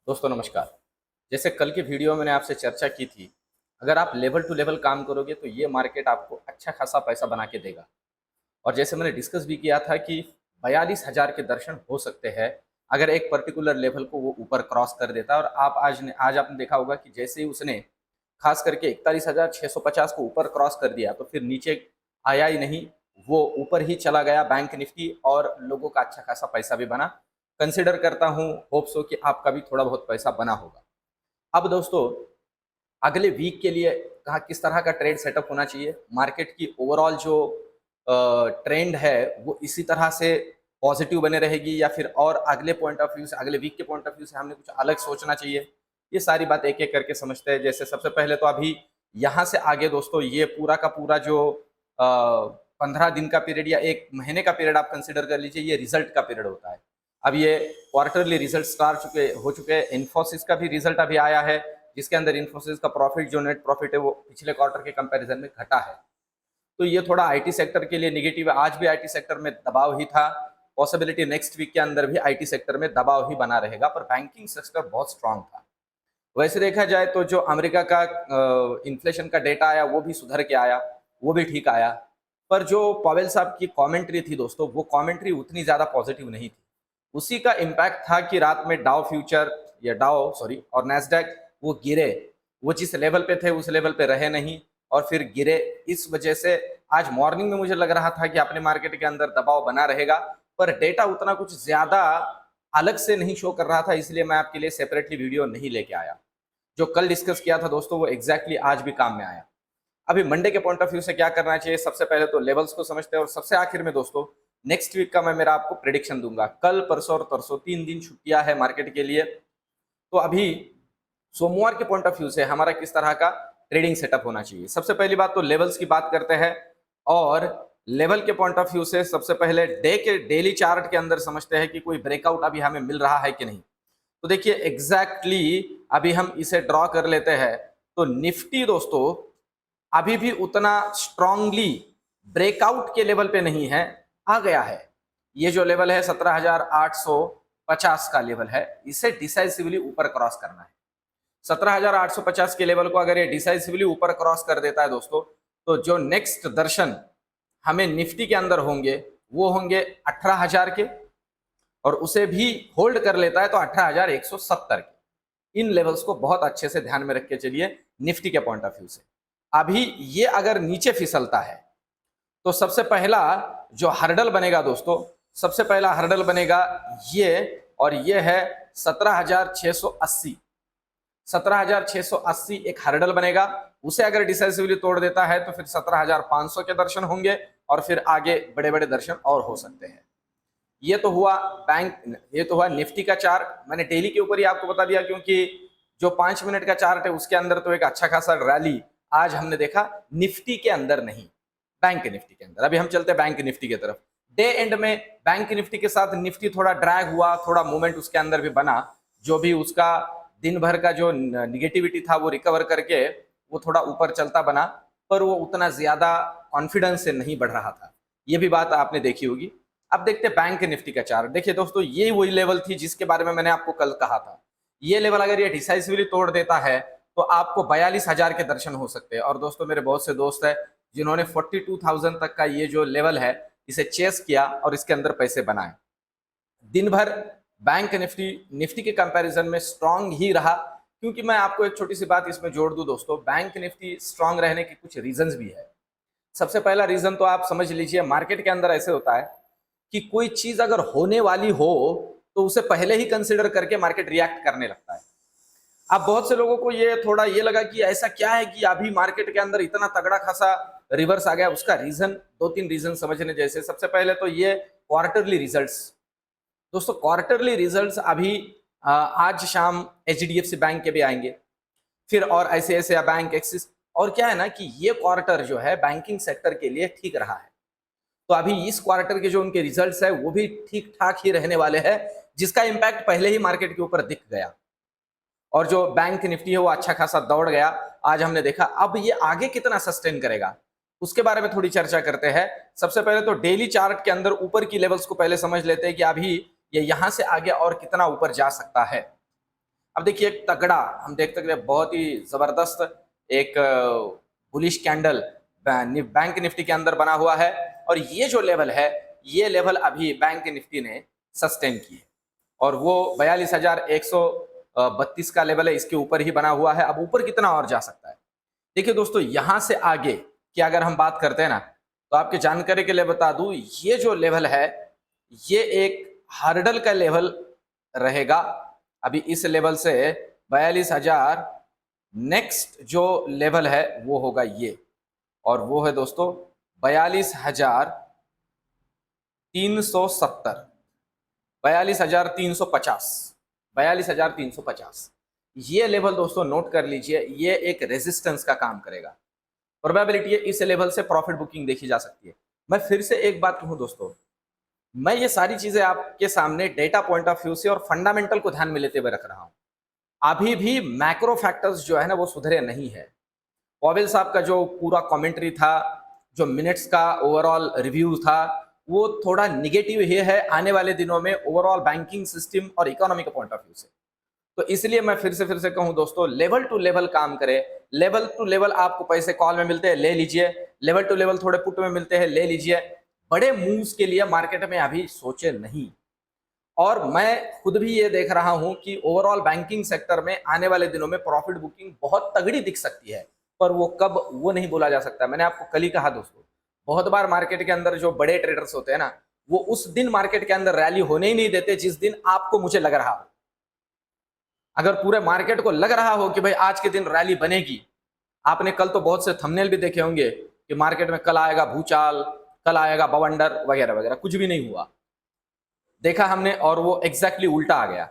दोस्तों नमस्कार। जैसे कल की वीडियो में मैंने आपसे चर्चा की थी, अगर आप लेवल टू लेवल काम करोगे तो ये मार्केट आपको अच्छा खासा पैसा बना के देगा। और जैसे मैंने डिस्कस भी किया था कि 42,000 के दर्शन हो सकते हैं अगर एक पर्टिकुलर लेवल को वो ऊपर क्रॉस कर देता है। और आप आज आपने देखा होगा कि जैसे ही उसने खास करके 41,650 को ऊपर क्रॉस कर दिया तो फिर नीचे आया ही नहीं, वो ऊपर ही चला गया बैंक निफ्टी और लोगों का अच्छा खासा पैसा भी बना। कंसिडर करता हूँ, होप सो कि आपका भी थोड़ा बहुत पैसा बना होगा। अब दोस्तों, अगले वीक के लिए कहाँ किस तरह का ट्रेड सेटअप होना चाहिए, मार्केट की ओवरऑल जो ट्रेंड है वो इसी तरह से पॉजिटिव बने रहेगी या फिर और अगले पॉइंट ऑफ व्यू से, अगले वीक के पॉइंट ऑफ व्यू से हमने कुछ अलग सोचना चाहिए। ये सारी बात एक एक करके समझते हैं। जैसे सबसे पहले तो अभी यहाँ से आगे दोस्तों ये पूरा का पूरा जो 15 दिन का पीरियड या एक महीने का पीरियड आप कंसिडर कर लीजिए, ये रिजल्ट का पीरियड होता है। अब ये क्वार्टरली रिजल्ट हो चुके हैं। इन्फोसिस का भी रिजल्ट अभी आया है, जिसके अंदर इन्फोसिस का प्रॉफिट जो नेट प्रॉफिट है वो पिछले क्वार्टर के कंपैरिजन में घटा है। तो ये थोड़ा आईटी सेक्टर के लिए नेगेटिव है। आज भी आईटी सेक्टर में दबाव ही था, पॉसिबिलिटी नेक्स्ट वीक के अंदर भी आईटी सेक्टर में दबाव ही बना रहेगा, पर बैंकिंग सेक्टर बहुत स्ट्रांग था। वैसे देखा जाए तो जो अमेरिका का इन्फ्लेशन का डेटा आया वो भी सुधर के आया, वो भी ठीक आया। पर जो पॉवेल साहब की कमेंट्री थी दोस्तों, वो कमेंट्री उतनी ज़्यादा पॉजिटिव नहीं थी। उसी का इम्पैक्ट था कि रात में डाउ फ्यूचर या डाउ सॉरी और नैस्डैक वो गिरे, वो जिस लेवल पे थे उस लेवल पे रहे नहीं और फिर गिरे। इस वजह से आज मॉर्निंग में मुझे लग रहा था कि अपने मार्केट के अंदर दबाव बना रहेगा, पर डेटा उतना कुछ ज़्यादा अलग से नहीं शो कर रहा था, इसलिए मैं आपके लिए सेपरेटली वीडियो नहीं लेके आया। जो कल डिस्कस किया था दोस्तों वो एग्जैक्टली आज भी काम में आया। अभी मंडे के पॉइंट ऑफ व्यू से क्या करना चाहिए, सबसे पहले तो लेवल्स को समझते हैं और सबसे आखिर में दोस्तों नेक्स्ट वीक का मैं मेरा आपको प्रेडिक्शन दूंगा। कल परसों और तरसों 3 दिन छुट्टियां है मार्केट के लिए। तो अभी सोमवार के पॉइंट ऑफ व्यू से हमारा किस तरह का ट्रेडिंग सेटअप होना चाहिए, सबसे पहली बात तो लेवल्स की बात करते हैं। और लेवल के पॉइंट ऑफ व्यू से सबसे पहले डे के डेली चार्ट के अंदर समझते हैं कि कोई ब्रेकआउट अभी हमें मिल रहा है कि नहीं। तो देखिए एग्जैक्टली अभी हम इसे ड्रॉ कर लेते हैं तो निफ्टी दोस्तों अभी भी उतना स्ट्रांगली ब्रेकआउट के लेवल पे नहीं है, आ गया है। ये जो लेवल है 17,850 का लेवल है, इसे डिसाइसिवली ऊपर क्रॉस करना है। 17,850 के लेवल को अगर ये डिसाइसिवली ऊपर क्रॉस कर देता है दोस्तों, तो जो नेक्स्ट दर्शन हमें निफ्टी के अंदर होंगे वो होंगे 18,000 के, और उसे भी होल्ड कर लेता है तो 18,170 के। इन लेवल्स को बहुत अच्छे से ध्यान में रख के चलिए निफ्टी के पॉइंट ऑफ व्यू से। अभी ये अगर नीचे फिसलता है तो सबसे पहला जो हर्डल बनेगा दोस्तों, सबसे पहला हर्डल बनेगा ये, और ये है 17,680। 17,680 एक हर्डल बनेगा। उसे अगर डिसाइसिवली तोड़ देता है तो फिर 17,500 के दर्शन होंगे और फिर आगे बड़े बड़े दर्शन और हो सकते हैं। ये तो हुआ ये तो हुआ निफ्टी का चार्ट। मैंने डेली के ऊपर ही आपको बता दिया क्योंकि जो 5 मिनट का चार्ट है उसके अंदर तो एक अच्छा खासा रैली आज हमने देखा, निफ्टी के अंदर नहीं, बैंक निफ्टी के अंदर। अभी हम चलते हैं बैंक निफ्टी की तरफ। डे एंड में बैंक निफ्टी के साथ निफ्टी थोड़ा ड्रैग हुआ, थोड़ा मूवमेंट उसके अंदर भी बना। जो भी उसका दिन भर का जो निगेटिविटी था वो रिकवर करके वो थोड़ा ऊपर चलता बना, पर वो उतना ज्यादा कॉन्फिडेंस से नहीं बढ़ रहा था। ये भी बात आपने देखी होगी। अब देखते हैं बैंक निफ्टी का चार्ट। देखिए दोस्तों, ये वही लेवल थी जिसके बारे में मैंने आपको कल कहा था। ये लेवल अगर ये डिसाइसिवली तोड़ देता है तो आपको 42,000 के दर्शन हो सकते हैं। और दोस्तों मेरे बहुत से दोस्त हैं जिन्होंने 42,000 तक का ये जो लेवल है इसे चेस किया और इसके अंदर पैसे बनाए। दिन भर बैंक निफ्टी के कंपैरिजन में स्ट्रांग ही रहा, क्योंकि मैं आपको एक छोटी सी बात इसमें जोड़ दूं दोस्तों, बैंक निफ्टी स्ट्रांग रहने के कुछ रीजंस भी है। सबसे पहला रीजन तो आप समझ लीजिए, मार्केट के अंदर ऐसे होता है कि कोई चीज अगर होने वाली हो तो उसे पहले ही कंसिडर करके मार्केट रिएक्ट करने लगता है। अब बहुत से लोगों को ये थोड़ा ये लगा कि ऐसा क्या है कि अभी मार्केट के अंदर इतना तगड़ा खासा रिवर्स आ गया। उसका रीजन, 2-3 रीजन समझने जैसे। सबसे पहले तो ये क्वार्टरली रिजल्ट्स। दोस्तों क्वार्टरली रिजल्ट्स अभी आज शाम एचडीएफसी बैंक के भी आएंगे, फिर और ऐसे बैंक, एक्सिस। और क्या है ना कि ये क्वार्टर जो है बैंकिंग सेक्टर के लिए ठीक रहा है, तो अभी इस क्वार्टर के जो उनके रिजल्ट्स है वो भी ठीक ठाक ही रहने वाले हैं, जिसका इंपैक्ट पहले ही मार्केट के ऊपर दिख गया। और जो बैंक निफ्टी है वो अच्छा खासा दौड़ गया, आज हमने देखा। अब ये आगे कितना सस्टेन करेगा उसके बारे में थोड़ी चर्चा करते हैं। सबसे पहले तो डेली चार्ट के अंदर ऊपर की लेवल्स को पहले समझ लेते हैं कि अभी ये यहां से आगे और कितना ऊपर जा सकता है। अब देखिए एक तगड़ा, हम देख सकते हैं बहुत ही जबरदस्त एक बुलिश कैंडल बैंक निफ्टी के अंदर बना हुआ है, और ये जो लेवल है, ये लेवल अभी बैंक निफ्टी ने सस्टेन की है, और वो 42,132 का लेवल है, इसके ऊपर ही बना हुआ है। अब ऊपर कितना और जा सकता है? देखिए दोस्तों, यहां से आगे की अगर हम बात करते हैं ना, तो आपके जानकारी के लिए बता दूं, ये जो लेवल है, ये एक हर्डल का लेवल रहेगा। अभी इस लेवल से 42,000, नेक्स्ट जो लेवल है वो होगा ये, और वो है दोस्तों 42,370, 42,350, 42,350। ये लेवल दोस्तों नोट कर लीजिए, ये एक रेजिस्टेंस का काम करेगा। प्रोबेबिलिटी है इस लेवल से प्रॉफिट बुकिंग देखी जा सकती है। मैं फिर से एक बात कहूं दोस्तों, मैं ये सारी चीजें आपके सामने डेटा पॉइंट ऑफ व्यू से और फंडामेंटल को ध्यान में लेते हुए रख रहा हूं। अभी भी मैक्रो फैक्टर्स जो है ना वो सुधरे नहीं है। पॉवेल साहब का जो पूरा कमेंट्री था, जो मिनट्स का ओवरऑल रिव्यू था, वो थोड़ा निगेटिव ही है आने वाले दिनों में ओवरऑल बैंकिंग सिस्टम और इकोनॉमी के पॉइंट ऑफ व्यू से। तो इसलिए मैं फिर से कहूं दोस्तों, लेवल टू लेवल काम करें। लेवल टू लेवल आपको पैसे कॉल में मिलते हैं, ले लीजिए। लेवल टू लेवल थोड़े पुट में मिलते हैं, ले लीजिए। बड़े मूव्स के लिए मार्केट में अभी सोचे नहीं। और मैं खुद भी ये देख रहा हूं कि ओवरऑल बैंकिंग सेक्टर में आने वाले दिनों में प्रॉफिट बुकिंग बहुत तगड़ी दिख सकती है, पर वो कब, वो नहीं बोला जा सकता। मैंने आपको कल ही कहा दोस्तों, बहुत बार मार्केट के अंदर जो बड़े ट्रेडर्स होते हैं ना, वो उस दिन मार्केट के अंदर रैली होने ही नहीं देते जिस दिन आपको मुझे लग रहा हो। अगर पूरे मार्केट को लग रहा हो कि भाई आज के दिन रैली बनेगी, आपने कल तो बहुत से थंबनेल भी देखे होंगे कि मार्केट में कल आएगा भूचाल, कल आएगा बवंडर वगैरह वगैरह, कुछ भी नहीं हुआ, देखा हमने, और वो एग्जैक्टली उल्टा आ गया।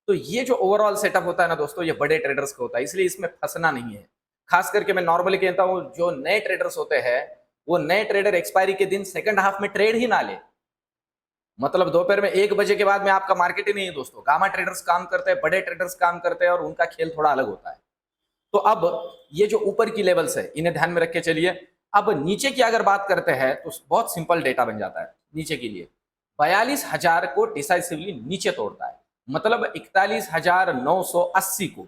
तो ये जो ओवरऑल सेटअप होता है ना दोस्तों, ये बड़े ट्रेडर्स का होता है, इसलिए इसमें फंसना नहीं है। खास करके मैं नॉर्मली कहता हूं, जो नए ट्रेडर्स होते हैं, वो नए ट्रेडर एक्सपायरी के दिन सेकंड हाफ में ट्रेड ही ना ले। मतलब दोपहर में 1 बजे के बाद में आपका मार्केट ही नहीं है दोस्तों। गामा ट्रेडर्स काम करते हैं, बड़े ट्रेडर्स काम करते हैं, और उनका खेल थोड़ा अलग होता है। तो अब ये जो ऊपर की लेवल्स है, इन्हें ध्यान में रख के चलिए। अब नीचे की अगर बात करते हैं तो बहुत सिंपल डेटा बन जाता है। नीचे के लिए 42,000 को डिसाइसिवली नीचे तोड़ता है, मतलब 41,980 को,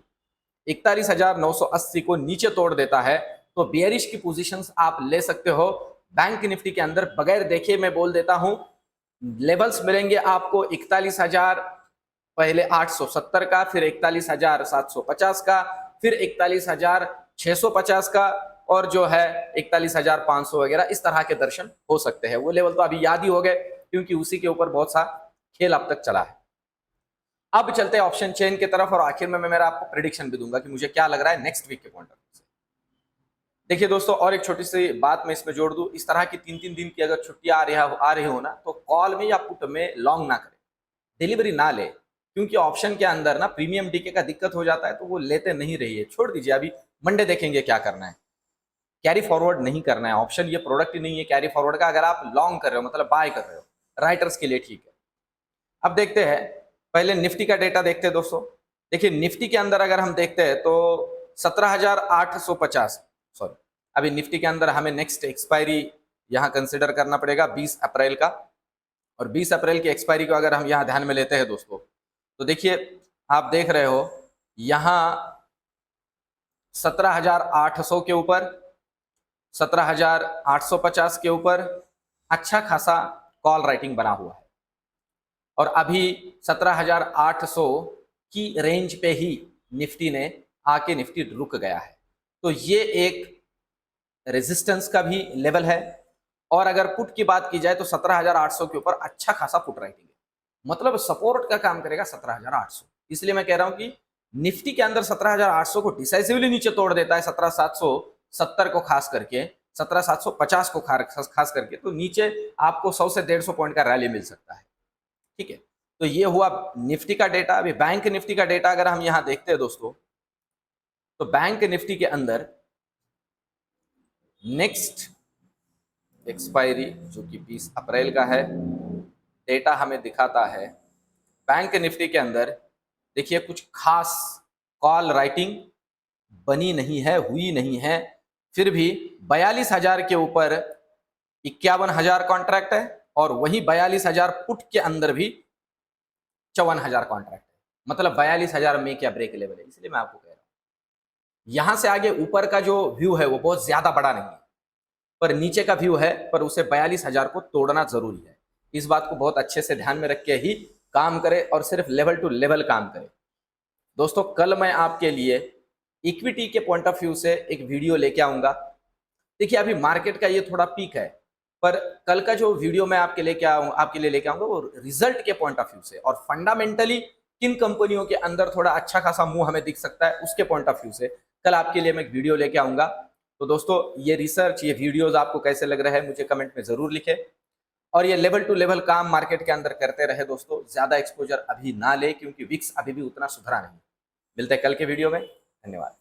41,980 को नीचे तोड़ देता है, तो बियरिश की पोजीशंस आप ले सकते हो। बैंक निफ्टी के अंदर बगैर देखे मैं बोल देता हूं, लेवल्स मिलेंगे आपको 41,000, पहले 870 का, फिर 41,750 का, फिर 41,650 का, और जो है 41,500 वगैरह, इस तरह के दर्शन हो सकते हैं। वो लेवल तो अभी याद ही हो गए, क्योंकि उसी के ऊपर बहुत सा खेल अब तक चला है। अब चलते हैं ऑप्शन चेन की तरफ, और आखिर में मैं मेरा आपको प्रेडिक्शन भी दूंगा कि मुझे क्या लग रहा है नेक्स्ट वीक के पॉइंट ऑफ व्यू से। देखिए दोस्तों, और एक छोटी सी बात मैं इसमें जोड़ दूं, इस तरह की 3-3 दिन की अगर छुट्टियां आ रही हो ना, तो कॉल में या पुट में लॉन्ग ना करें, डिलीवरी ना ले, क्योंकि ऑप्शन के अंदर ना प्रीमियम डीके का दिक्कत हो जाता है, तो वो लेते नहीं रहिए, छोड़ दीजिए। अभी मंडे देखेंगे क्या करना है। कैरी फॉरवर्ड नहीं करना है, ऑप्शन ये प्रोडक्ट ही नहीं है कैरी फॉरवर्ड का। अगर आप लॉन्ग कर रहे हो, मतलब बाय कर रहे हो, राइटर्स के लिए ठीक है। अब देखते हैं, पहले निफ्टी का डेटा देखते हैं दोस्तों। देखिए निफ्टी के अंदर अगर हम देखते हैं तो 17,850, सॉरी, अभी निफ्टी के अंदर हमें नेक्स्ट एक्सपायरी यहां कंसिडर करना पड़ेगा 20 अप्रैल का, और 20 अप्रैल की एक्सपायरी को अगर हम यहां ध्यान में लेते हैं दोस्तों, तो देखिए आप देख रहे हो यहां 17,800 के ऊपर, 17,850 के ऊपर अच्छा खासा कॉल राइटिंग बना हुआ है, और अभी 17,800 की रेंज पे ही निफ्टी ने आके निफ्टी रुक गया है। तो ये एक रेजिस्टेंस का भी लेवल है। और अगर पुट की बात की जाए तो 17,800 के ऊपर अच्छा खासा पुट राइटिंग है, मतलब सपोर्ट का काम करेगा 17,800। इसलिए मैं कह रहा हूं कि निफ्टी के अंदर 17,800 को डिसाइसिवली नीचे तोड़ देता है, 17,770 को खास करके, 17,750 को खास करके, तो नीचे आपको 100 से 150 पॉइंट का रैली मिल सकता है। ठीक है, तो ये हुआ निफ्टी का डेटा। अभी बैंक निफ्टी का डेटा अगर हम यहां देखते हैं दोस्तों, तो बैंक निफ्टी के अंदर नेक्स्ट एक्सपायरी जो कि 20 अप्रैल का है, डेटा हमें दिखाता है बैंक निफ्टी के अंदर, देखिए कुछ खास कॉल राइटिंग बनी नहीं है, हुई नहीं है। फिर भी 42,000 के ऊपर 51,000 कॉन्ट्रैक्ट है, और वही 42,000 पुट के अंदर भी 54,000 कॉन्ट्रैक्ट है। मतलब 42,000 में क्या ब्रेक लेवल है, इसलिए मैं आपको कह रहा हूँ। यहाँ से आगे ऊपर का जो व्यू है वो बहुत ज़्यादा बड़ा नहीं है, पर नीचे का व्यू है, पर उसे 42,000 को तोड़ना ज़रूरी है। इस बात को बहुत अच्छे से ध्यान में रख के ही काम करें और सिर्फ लेवल टू लेवल काम करें। दोस्तों कल मैं आपके लिए इक्विटी के पॉइंट ऑफ व्यू से एक वीडियो लेके आऊँगा। देखिए अभी मार्केट का ये थोड़ा पीक है, पर कल का जो वीडियो मैं आपके लिए लेके आऊँगा वो रिजल्ट के पॉइंट ऑफ व्यू से और फंडामेंटली किन कंपनियों के अंदर थोड़ा अच्छा खासा मुँह हमें दिख सकता है उसके पॉइंट ऑफ व्यू से कल आपके लिए मैं एक वीडियो लेके आऊँगा। तो दोस्तों ये रिसर्च, ये वीडियोज़ आपको कैसे लग रहे हैं मुझे कमेंट में ज़रूर लिखें और ये लेवल टू लेवल काम मार्केट के अंदर करते रहे दोस्तों। ज़्यादा एक्सपोज़र अभी ना लें क्योंकि विक्स अभी भी उतना सुधरा नहीं। मिलते हैं कल के वीडियो में। धन्यवाद।